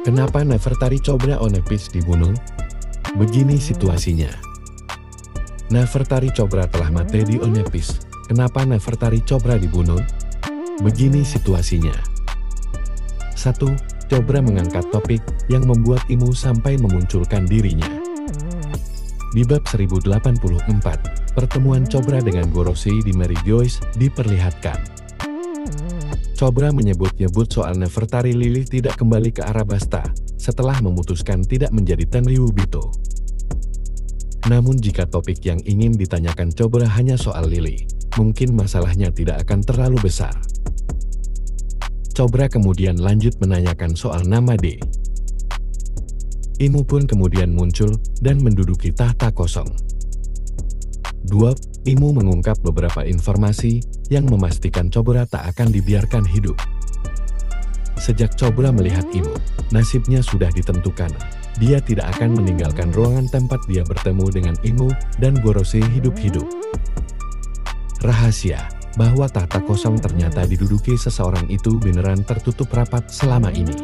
Kenapa Nefertari Chobra Onepis dibunuh? Begini situasinya. Nefertari Chobra telah mati di Onepis. Kenapa Nefertari Chobra dibunuh? Begini situasinya. 1. Chobra mengangkat topik yang membuat Imu sampai memunculkan dirinya. Di bab 1084, pertemuan Chobra dengan Gorosei di Mary Joyce diperlihatkan. Chobra menyebut-nyebut soal Nefertari Lili tidak kembali ke Arabasta setelah memutuskan tidak menjadi Tenryubito. Namun jika topik yang ingin ditanyakan Chobra hanya soal Lili, mungkin masalahnya tidak akan terlalu besar. Chobra kemudian lanjut menanyakan soal nama D. Imu pun kemudian muncul dan menduduki tahta kosong. 2. Imu mengungkap beberapa informasi yang memastikan Chobra tak akan dibiarkan hidup. Sejak Chobra melihat Imu, nasibnya sudah ditentukan. Dia tidak akan meninggalkan ruangan tempat dia bertemu dengan Imu dan Gorosei hidup-hidup. Rahasia bahwa tahta kosong ternyata diduduki seseorang itu beneran tertutup rapat selama ini.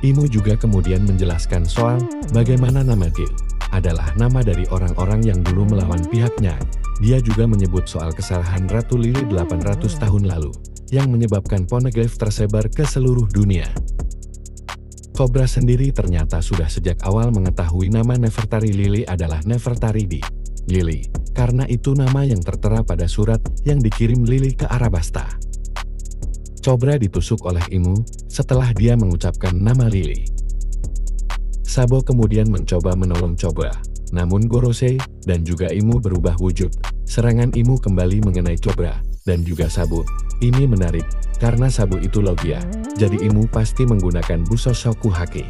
Imu juga kemudian menjelaskan soal bagaimana nama Gil adalah nama dari orang-orang yang dulu melawan pihaknya. Dia juga menyebut soal kesalahan Ratu Lili 800 tahun lalu, yang menyebabkan Poneglyph tersebar ke seluruh dunia. Chobra sendiri ternyata sudah sejak awal mengetahui nama Nefertari Lili adalah Nefertari di Lili, karena itu nama yang tertera pada surat yang dikirim Lili ke Arabasta. Chobra ditusuk oleh Imu setelah dia mengucapkan nama Lili. Sabo kemudian mencoba menolong Chobra, namun Gorosei dan juga Imu berubah wujud. Serangan Imu kembali mengenai Chobra dan juga Sabo. Ini menarik, karena Sabo itu Logia, jadi Imu pasti menggunakan Busoshoku Hake.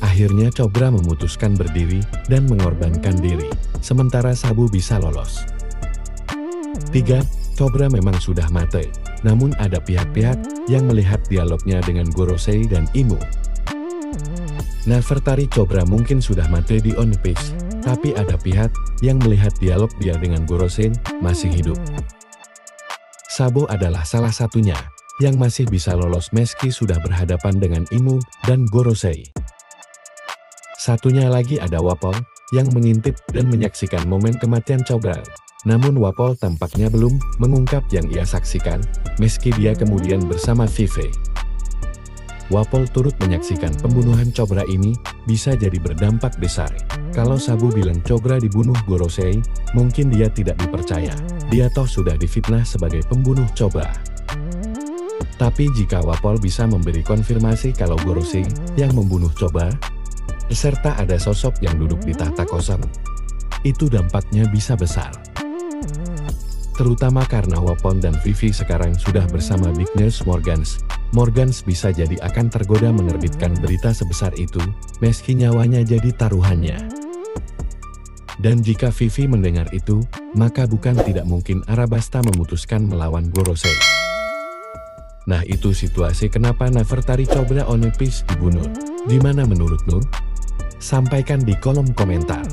Akhirnya Chobra memutuskan berdiri dan mengorbankan diri, sementara Sabo bisa lolos. 3. Chobra memang sudah mati, namun ada pihak-pihak yang melihat dialognya dengan Gorosei dan Imu. Nefertari Chobra mungkin sudah mati di Onepis, tapi ada pihak yang melihat dialog dia dengan Gorosei masih hidup. Sabo adalah salah satunya yang masih bisa lolos meski sudah berhadapan dengan Imu dan Gorosei. Satunya lagi ada Wapol yang mengintip dan menyaksikan momen kematian Chobra. Namun Wapol tampaknya belum mengungkap yang ia saksikan, meski dia kemudian bersama Vive. Wapol turut menyaksikan pembunuhan Chobra ini bisa jadi berdampak besar. Kalau Sabo bilang Chobra dibunuh Gorosei, mungkin dia tidak dipercaya. Dia toh sudah difitnah sebagai pembunuh Chobra. Tapi jika Wapol bisa memberi konfirmasi kalau Gorosei yang membunuh Chobra, serta ada sosok yang duduk di tahta kosong, itu dampaknya bisa besar. Terutama karena Wapol dan Vivi sekarang sudah bersama Big Nurse Morgans. Morgans bisa jadi akan tergoda menerbitkan berita sebesar itu, meski nyawanya jadi taruhannya. Dan jika Vivi mendengar itu, maka bukan tidak mungkin Arabasta memutuskan melawan Gorosei. Nah itu situasi kenapa Nefertari Chobra Onepis dibunuh. Gimana menurutmu? Sampaikan di kolom komentar.